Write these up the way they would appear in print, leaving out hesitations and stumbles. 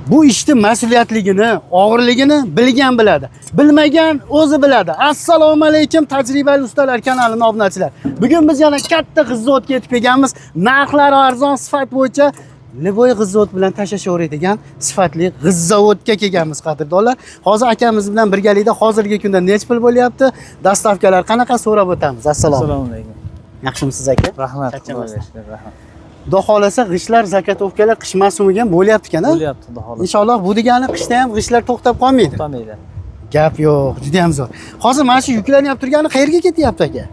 Bu ishni mas'uliyatligini, og'irligini bilgan biladi. Bilmagan o'zi biladi. Assalomu alaykum tajribali ustalar kanalining obunachilar. Bugun biz yana katta g'izzavodga yetib kelganmiz. Narxlari arzon, sifat bo'yicha Liboy g'izzavod bilan tashlashveradigan sifatli g'izzavodga kelganmiz qadrdonlar. Hozir akamiz bilan birgalikda hozirgi kunda nech pul bo'lyapti? Dastavkalar qanaqa so'rab o'tamiz. Assalomu alaykum. Yaxshimisiz aka? Rahmat. Rahmat. Xudo xolasa g'ishlar, zakatovkalar qish mavsumiga ham bo'lyapti-kan, a? Bo'lyapti, xudo xolasa. Inshaalloh bu degani qishda ham g'ishlar to'xtab qolmaydi. To'xtamaydi. Gap yo'q, juda ham zo'r. Hozir mana shu yuklanyapti turgani qayerga ketyapti aka?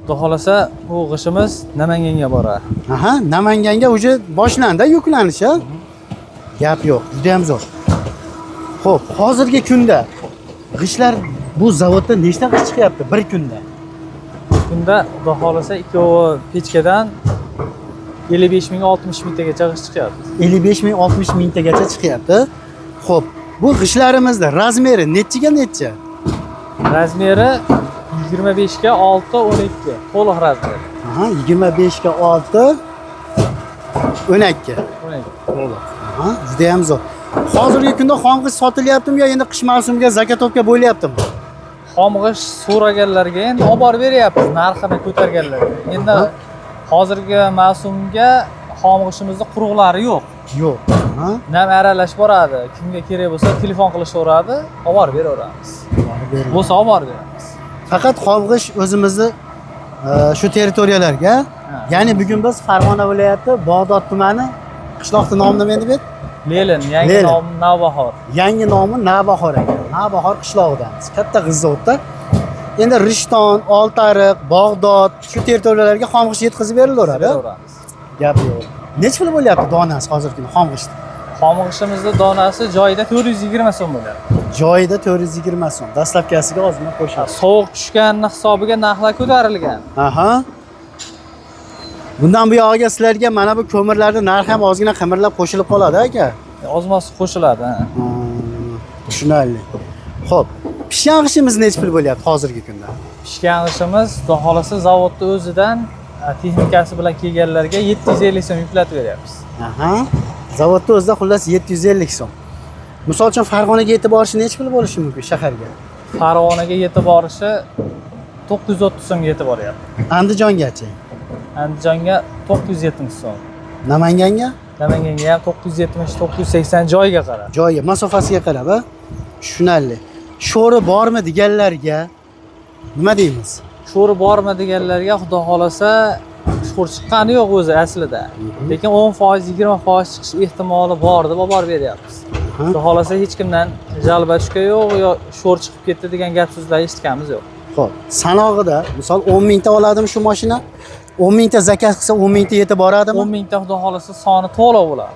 Xudo xolasa bu g'ishimiz Namanganga boradi. Aha, Namanganga uje boshlandi yuklanish, a? Gap yo'q, juda ham zo'r. Xo'p, hozirgi kunda g'ishlar bu zavodda nechta g'ish chiqyapti bir kunda? Kunda xudo xolasa ikkovi pechkadan 55 ming 60 mingtagacha g'ish chiqyapti. 55 ming 60 mingtagacha chiqyapti. Xo'p, bu g'ishlarimizda razmeri nechiga necha? Razmeri 25 ga 6 12 to'liq razmer. Aha, 25 ga 6 12. To'liq. Aha, juda ham zo'r. Hozirgi kunda xomg'ish sotilyaptimi yo endi qish mavsumiga zakatovka bo'lyaptimi? Xomg'ish so'raganlarga endi olib borib beryapmiz, narxini ko'targanlarga. Endi hozirgi mavsumga xomg'ishimizda quruqlari yo'q. Yo'q. Ha? Nam aralash boradi. Kimga kerak bo'lsa telefon qilishaveradi, olib borib beraveramiz. Bo'lsa olib borib beramiz. Faqat xomg'ish o'zimizni shu territoriyalarga, ya'ni bugun biz Farg'ona viloyati Bog'dod tumani qishloqning nomi nima endi bu? Lelin, yangi nomi Navbahor. Yangi nomi Navbahor ekan. Navbahor qishlog'idamiz. Katta g'izzavodda. Endi Rishton, Oltariq, Bog'dod shu territoriyalarga xomg'ish yetkazib berilaveradi. Gap yo'q. Necha pul bo'lyapti donasi hozirgi xomg'ishda? Xomg'ishimizda donasi joyida 420 so'm bo'lyapti. Joyida 420 so'm. Dastlabkasiga ozgina qo'shadi. Sovuq tushganini hisobiga narxlar ko'tarilgan. Aha. Bundan buyog'iga sizlarga mana bu ko'mirlarning narxi ham ozgina qimirlab qo'shilib qoladi aka. Ozmoz qo'shiladi, ha. Tushunarli. Xo'p, pishgan g'ishimiz necha pul bo'lyapti hozirgi kunda? Pishgan g'ishimiz, xudo xolasa zavodda o'zidan texnikasi bilan kelganlarga 750 so'm yuklatib beryapmiz. Aha. Zavodda o'zida xullas 750 so'm. Misol uchun Farg'onaga yetib borishi necha pul bo'lishi mumkin shaharga? Farg'onaga yetib borishi 930 so'mga yetib boryapti. Andijongacha? Andijonga 970 so'm. Namanganga? Namanganga ham 970 980 joyiga qarab. Joyiga, masofasiga qarab, ha? Tushunarli. Sho'ri bormi deganlarga nima deymiz? Sho'ri bormi deganlarga xudo xolasa sho'r chiqqani yo'q o'zi aslida. Lekin 10%, 20% chiqish ehtimoli bor deb olib borib beryapmiz. Xudo xolasa hech kimdan jalba tushka yo'q yo sho'r chiqib ketdi degan gap so'zlar eshitganimiz yo'q. Xo'p, sanog'ida misol 10 mingta oladimi shu mashina? 10 mingta zakat qilsa 10 mingta yetib boradimi? 10 mingta xudo xolasa soni to'liq bo'ladi.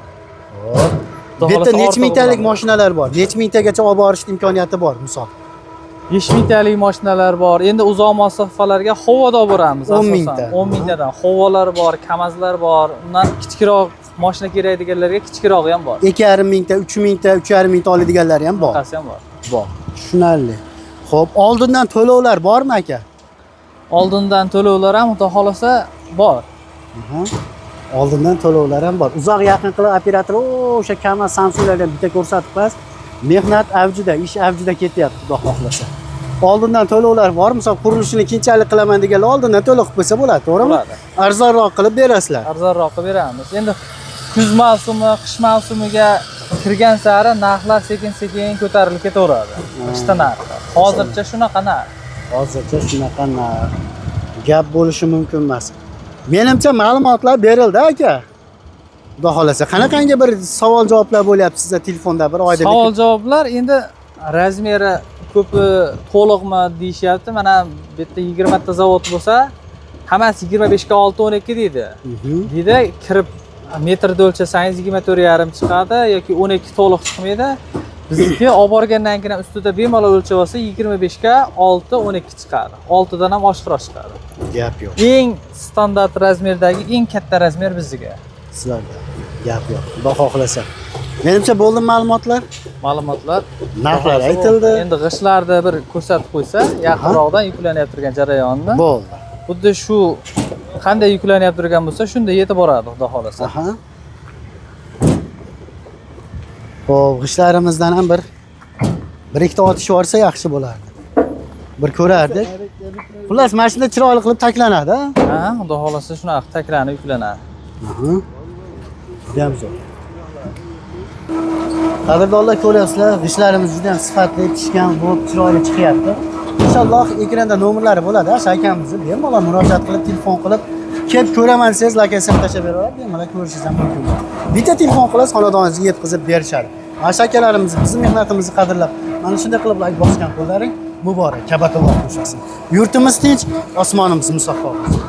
Xo'p. Bu yerda necha mingtalik mashinalar bor? Necha mingtagacha olib borishning imkoniyati bor misol? 5 mingtalik mashinalar bor. Endi uzoq masofalarga Xovoda boramiz asosan. 10 mingta. 10 mingtadan Xovolar bor, Kamazlar bor. Undan kichikroq mashina kerak deganlarga kichikrog'i ham bor. 2,5 mingta, 3 mingta, 3,5 mingta oladiganlari ham bor. Bunaqasi ham bor. Bor. Tushunarli. Xo'p, oldindan to'lovlar bormi aka? Oldindan to'lovlar ham xudo xolasa bor. Oldindan to'lovlar ham bor. Uzoq yaqin qilib operator o'sha Kamaz, Samsunglardan bitta ko'rsatibmiz. Mehnat avjida, ish avjida ketyapti, xudo xohlasa. Oldindan to'lovlar bor. Misol qurilishini keyinchalik qilaman deganlar oldindan to'lov qilib qo'ysa bo'ladi, to'g'rimi? Bo'ladi. Arzonroq qilib berasizlar. Arzonroq qilib beramiz. Endi kuz mavsumi, qish mavsumiga kirgan sari narxlar sekin-sekin ko'tarilib ketaveradi. Qishda narxlar. Hozircha shunaqa narx. Hozircha shunaqa narx. Gap bo'lishi mumkin emas. Menimcha ma'lumotlar berildi aka. Xudo xolasa, qanaqangi bir savol-javoblar bo'lyapti sizda telefonda bir oyda? Savol-javoblar endi razmeri ko'pi to'liqmi deyishyapti. Mana bu yerda 20 ta zavod bo'lsa, hammasi 25 ga 6 12 deydi. Deydi, kirib metrda o'lchasangiz 24,5 chiqadi yoki 12 to'liq chiqmaydi. Bizniki olib borgandan keyin ustida bemalol o'lchab olsa 25 ga 6 12 chiqadi. 6 dan ham oshiqroq chiqadi. Gap yo'q. Eng standart razmerdagi eng katta razmer bizga. Sizlarda gap yo'q. Xudo xohlasa. Menimcha bo'ldi ma'lumotlar. Narxlar aytildi. Endi g'ishlarni bir ko'rsatib qo'ysa, yaqinroqdan yuklanyapti turgan jarayonni. Bo'ldi. Xuddi shu qanday yuklanyapti turgan bo'lsa, shunda yetib boradi, xudo xolasa. Xo'p, g'ishtlarimizdan ham bir ikkita otish borsa yaxshi bo'lardi. Bir ko'rardik. Xullas, mashina chiroyli qilib taklanadi. Ha, xudo xolasa shunaqa taklanib yuklanadi. Judayam zo'r. Qadrdonlar, ko'ryapsizlar, g'ishtlarimiz juda ham sifatli, pishgan, bo'lib chiroyli chiqyapti. Inshaalloh ekranda nomerlari bo'ladi, akamizni bemalol murojaat qilib, telefon qilib, kelib ko'raman desangiz, lokatsiya tashlab beraveradi, bemalol ko'rishingiz ham mumkin. Bitta telefon qilasiz, xonadoningizga yetkazib berishadi. Akalarimiz bizning mehnatimizni qadrlab, mana shunday qilib like bosgan qo'llaring muborak, kabatulloh qo'shilsin. Yurtimiz tinch, osmonimiz musaffo bo'lsin.